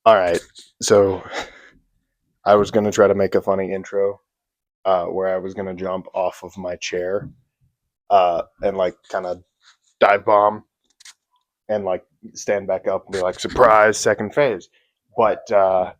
All right, so I was gonna try to make a funny intro where I was gonna jump off of my chair and like kind of dive bomb and like stand back up and be like surprise second phase, but I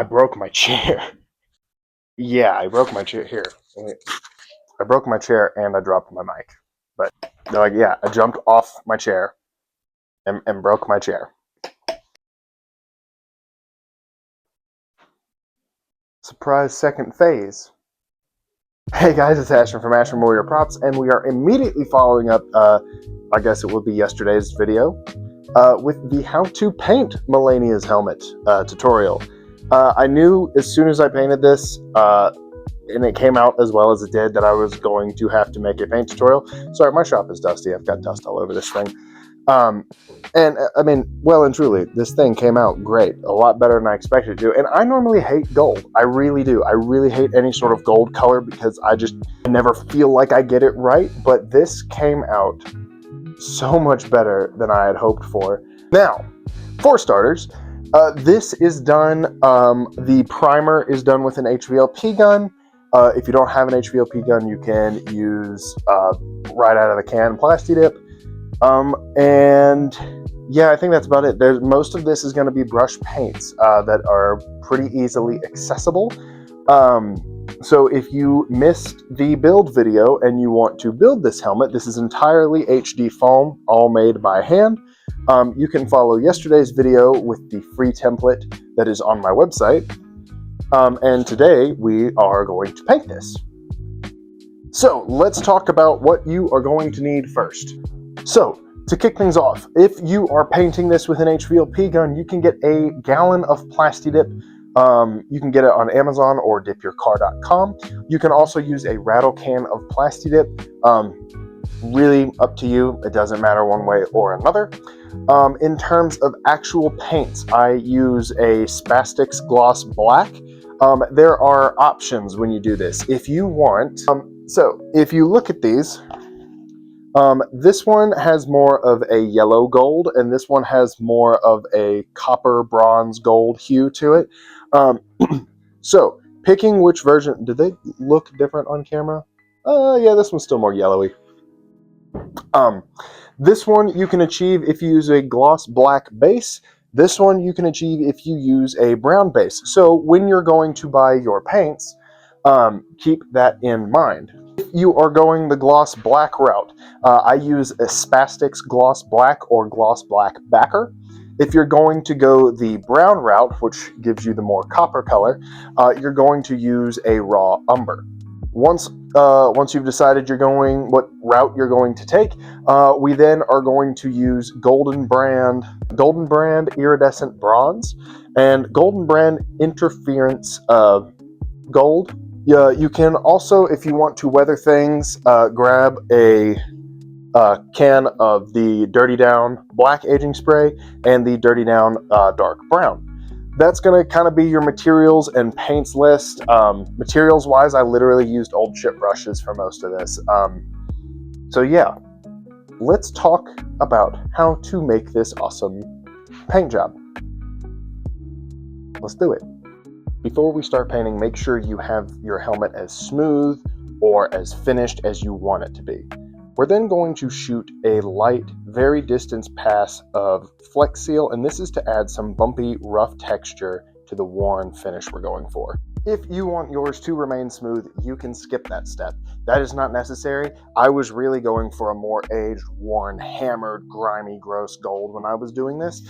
broke my chair. Yeah, I broke my chair here. I broke my chair and I dropped my mic. But they're like, yeah, I jumped off my chair and broke my chair. Surprise second phase. Hey guys, it's Ashton from Ashton Warrior Props, and we are immediately following up, I guess it would be yesterday's video, with the how to paint Malenia's helmet tutorial. I knew as soon as I painted this, and it came out as well as it did, that I was going to have to make a paint tutorial. Sorry, my shop is dusty. I've got dust all over this thing. And I mean, well and truly, this thing came out great, a lot better than I expected to. And I normally hate gold. I really do. I really hate any sort of gold color because I never feel like I get it right. But this came out so much better than I had hoped for. Now, for starters, this is done, the primer is done with an HVLP gun. If you don't have an HVLP gun, you can use right out of the can Plasti Dip. And yeah, I think that's about it. Most of this is going to be brush paints that are pretty easily accessible. So if you missed the build video and you want to build this helmet, this is entirely HD foam, all made by hand. You can follow yesterday's video with the free template that is on my website. And today we are going to paint this. So let's talk about what you are going to need first. So, to kick things off, if you are painting this with an HVLP gun, you can get a gallon of Plasti Dip. You can get it on Amazon or dipyourcar.com. You can also use a rattle can of Plasti Dip. Really up to you. It doesn't matter one way or another. In terms of actual paints, I use a Spastix Gloss Black. There are options when you do this. If you want, so if you look at these, this one has more of a yellow gold, and this one has more of a copper bronze gold hue to it. So picking which version, do they look different on camera? Yeah, this one's still more yellowy. This one you can achieve if you use a gloss black base. This one you can achieve if you use a brown base. So when you're going to buy your paints, keep that in mind. If you are going the gloss black route, I use a Spastix Gloss Black or Gloss Black Backer. If you're going to go the brown route, which gives you the more copper color, you're going to use a raw umber. Once you've decided what route you're going to take, we then are going to use Golden Brand Iridescent Bronze and Golden Brand Interference Gold. Yeah, you can also, if you want to weather things, grab a can of the Dirty Down Black Aging Spray and the Dirty Down Dark Brown. That's going to kind of be your materials and paints list. Materials-wise, I literally used old chip brushes for most of this. So yeah, let's talk about how to make this awesome paint job. Let's do it. Before we start painting, make sure you have your helmet as smooth or as finished as you want it to be. We're then going to shoot a light, very distance pass of Flex Seal, and this is to add some bumpy, rough texture to the worn finish we're going for. If you want yours to remain smooth, you can skip that step. That is not necessary. I was really going for a more aged, worn, hammered, grimy, gross gold when I was doing this.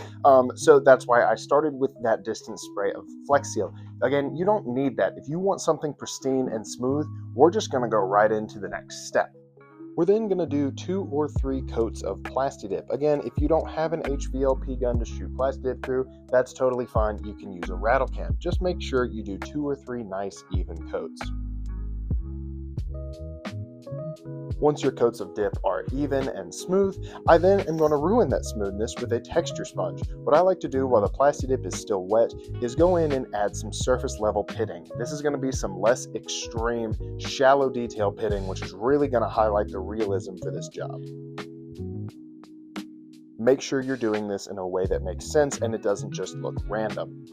So that's why I started with that distance spray of Flex Seal. Again, you don't need that. If you want something pristine and smooth, we're just going to go right into the next step. We're then going to do 2 or 3 coats of Plasti Dip. Again, if you don't have an HVLP gun to shoot Plasti Dip through, that's totally fine. You can use a rattle can. Just make sure you do 2 or 3 nice, even coats. Once your coats of dip are even and smooth, I then am going to ruin that smoothness with a texture sponge. What I like to do while the Plasti Dip is still wet is go in and add some surface level pitting. This is going to be some less extreme, shallow detail pitting, which is really going to highlight the realism for this job. Make sure you're doing this in a way that makes sense and it doesn't just look random.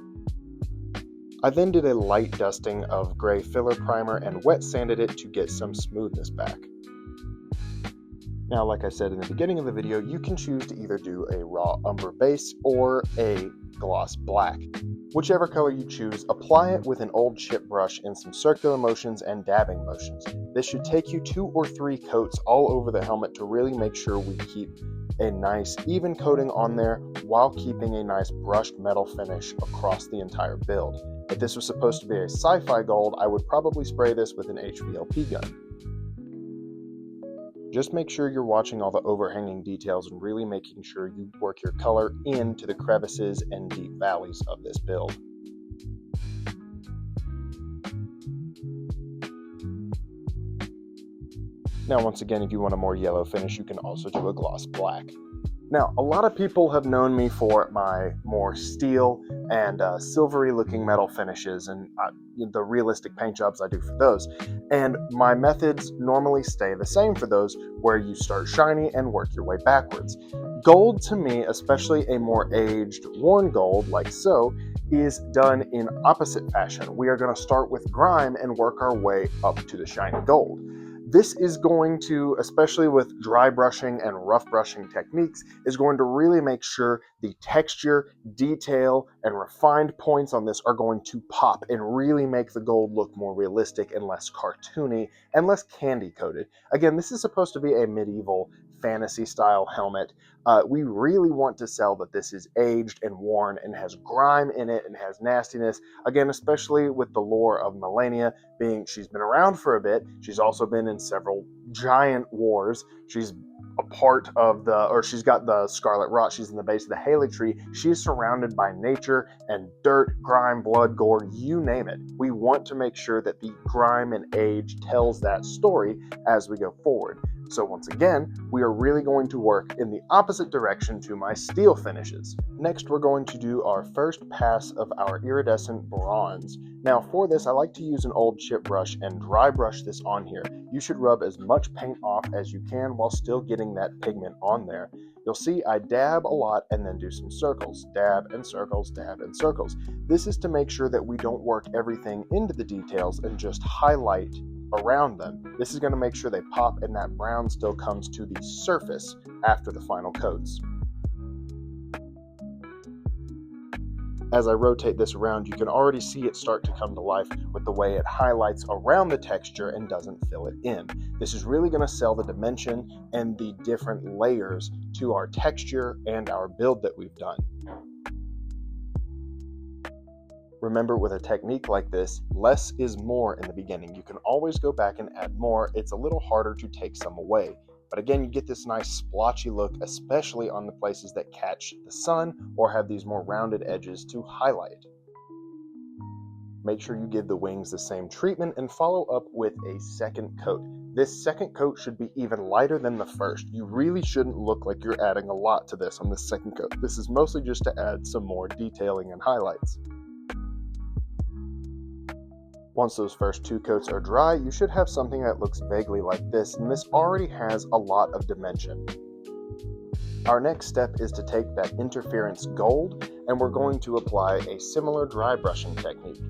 I then did a light dusting of gray filler primer and wet sanded it to get some smoothness back. Now, like I said in the beginning of the video, you can choose to either do a raw umber base or a gloss black. Whichever color you choose, apply it with an old chip brush in some circular motions and dabbing motions. This should take you 2 or 3 coats all over the helmet to really make sure we keep a nice even coating on there while keeping a nice brushed metal finish across the entire build. If this was supposed to be a sci-fi gold, I would probably spray this with an HVLP gun. Just make sure you're watching all the overhanging details and really making sure you work your color into the crevices and deep valleys of this build. Now, once again, if you want a more yellow finish, you can also do a gloss black. Now, a lot of people have known me for my more steel and silvery looking metal finishes and the realistic paint jobs I do for those. And my methods normally stay the same for those, where you start shiny and work your way backwards. Gold, to me, especially a more aged, worn gold like so, is done in opposite fashion. We are going to start with grime and work our way up to the shiny gold. This is going to, especially with dry brushing and rough brushing techniques, is going to really make sure the texture, detail, and refined points on this are going to pop and really make the gold look more realistic and less cartoony and less candy coated. Again, this is supposed to be a medieval fantasy style helmet. We really want to sell that this is aged and worn and has grime in it and has nastiness. Again, especially with the lore of Malenia being, she's been around for a bit. She's also been in several giant wars. She's a part of she's got the scarlet rot. She's in the base of the Haley tree. She's surrounded by nature and dirt, grime, blood, gore, you name it. We want to make sure that the grime and age tells that story as we go forward. So once again, we are really going to work in the opposite direction to my steel finishes. Next, we're going to do our first pass of our iridescent bronze. Now for this, I like to use an old chip brush and dry brush this on here. You should rub as much paint off as you can while still getting that pigment on there. You'll see I dab a lot and then do some circles. Dab and circles, dab and circles. This is to make sure that we don't work everything into the details and just highlight around them. This is going to make sure they pop and that brown still comes to the surface after the final coats. As I rotate this around, you can already see it start to come to life with the way it highlights around the texture and doesn't fill it in. This is really going to sell the dimension and the different layers to our texture and our build that we've done. Remember, with a technique like this, less is more in the beginning. You can always go back and add more. It's a little harder to take some away. But again, you get this nice splotchy look, especially on the places that catch the sun or have these more rounded edges to highlight. Make sure you give the wings the same treatment and follow up with a second coat. This second coat should be even lighter than the first. You really shouldn't look like you're adding a lot to this on the second coat. This is mostly just to add some more detailing and highlights. Once those first 2 coats are dry, you should have something that looks vaguely like this, and this already has a lot of dimension. Our next step is to take that interference gold, and we're going to apply a similar dry brushing technique.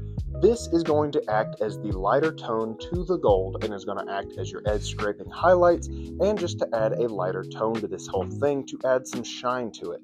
This is going to act as the lighter tone to the gold and is going to act as your edge scraping highlights and just to add a lighter tone to this whole thing to add some shine to it.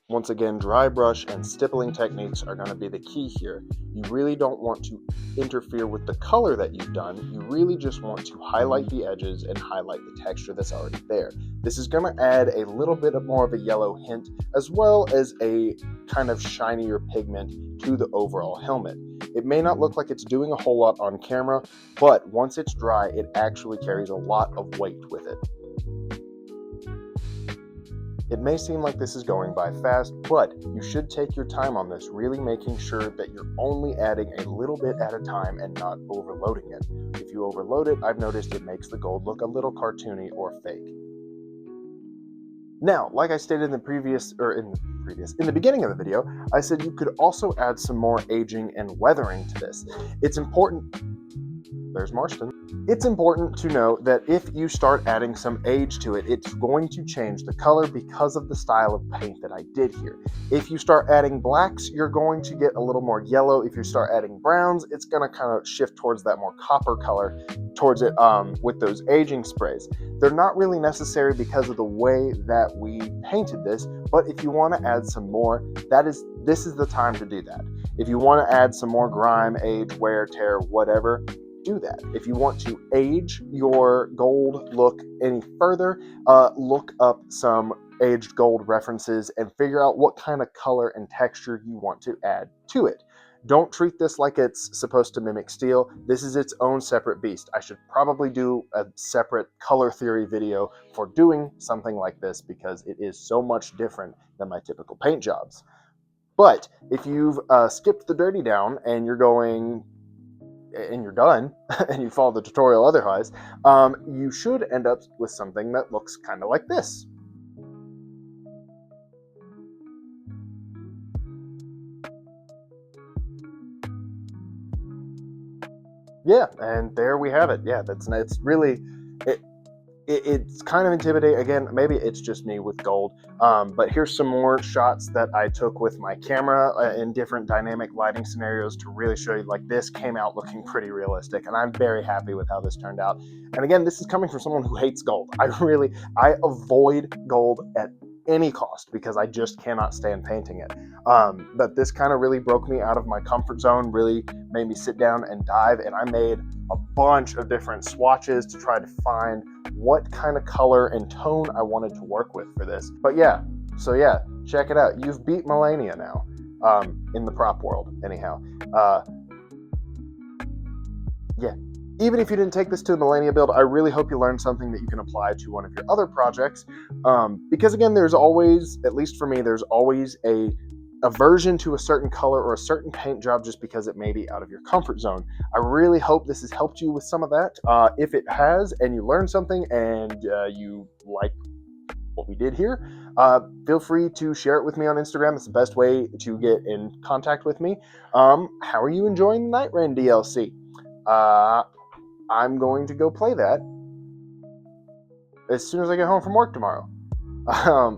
Once again, dry brush and stippling techniques are going to be the key here. You really don't want to interfere with the color that you've done. You really just want to highlight the edges and highlight the texture that's already there. This is going to add a little bit more of a yellow hint as well as a kind of shinier pigment to the overall helmet. It may not look like it's doing a whole lot on camera, but once it's dry, it actually carries a lot of weight with it. It may seem like this is going by fast, but you should take your time on this, really making sure that you're only adding a little bit at a time and not overloading it. If you overload it, I've noticed it makes the gold look a little cartoony or fake. Now, like I stated in the beginning of the video, I said you could also add some more aging and weathering to this. It's important there's Marston. It's important to know that if you start adding some age to it, it's going to change the color because of the style of paint that I did here. If you start adding blacks, you're going to get a little more yellow. If you start adding browns, it's going to kind of shift towards that more copper color towards it with those aging sprays. They're not really necessary because of the way that we painted this, but if you want to add some more, this is the time to do that. If you want to add some more grime, age, wear, tear, whatever, do that. If you want to age your gold look any further, look up some aged gold references and figure out what kind of color and texture you want to add to it. Don't treat this like it's supposed to mimic steel. This is its own separate beast. I should probably do a separate color theory video for doing something like this because it is so much different than my typical paint jobs. But if you've skipped the dirty down and you're going and you're done and you follow the tutorial otherwise, you should end up with something that looks kind of like this. Yeah, and there we have it. Yeah, it's really it's kind of intimidating. Again, maybe it's just me with gold, but here's some more shots that I took with my camera in different dynamic lighting scenarios to really show you, like, this came out looking pretty realistic, and I'm very happy with how this turned out. And again, this is coming from someone who hates gold. I avoid gold at any cost because I just cannot stand painting it. But this kind of really broke me out of my comfort zone, really made me sit down and dive, and I made a bunch of different swatches to try to find what kind of color and tone I wanted to work with for this. But yeah, so yeah, check it out. You've beat Malenia now, in the prop world, anyhow. Yeah. Even if you didn't take this to the Malenia build, I really hope you learned something that you can apply to one of your other projects. Because again, there's always, at least for me, there's always a aversion to a certain color or a certain paint job just because it may be out of your comfort zone. I really hope this has helped you with some of that. If it has and you learned something and you like what we did here, feel free to share it with me on Instagram. It's the best way to get in contact with me. How are you enjoying the Night Rain DLC? I'm going to go play that as soon as I get home from work tomorrow.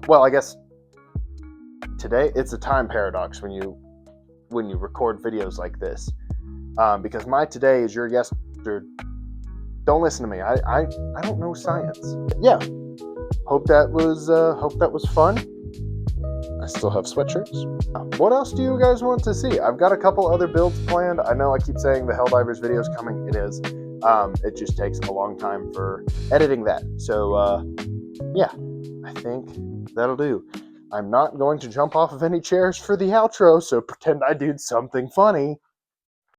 Well, I guess today it's a time paradox when you record videos like this, because my today is your yesterday. Don't listen to me. I don't know science. Yeah. Hope that was fun. I still have sweatshirts. What else do you guys want to see? I've got a couple other builds planned. I know I keep saying the Helldivers video is coming. It is. It just takes a long time for editing that. So, yeah, I think that'll do. I'm not going to jump off of any chairs for the outro, so pretend I did something funny.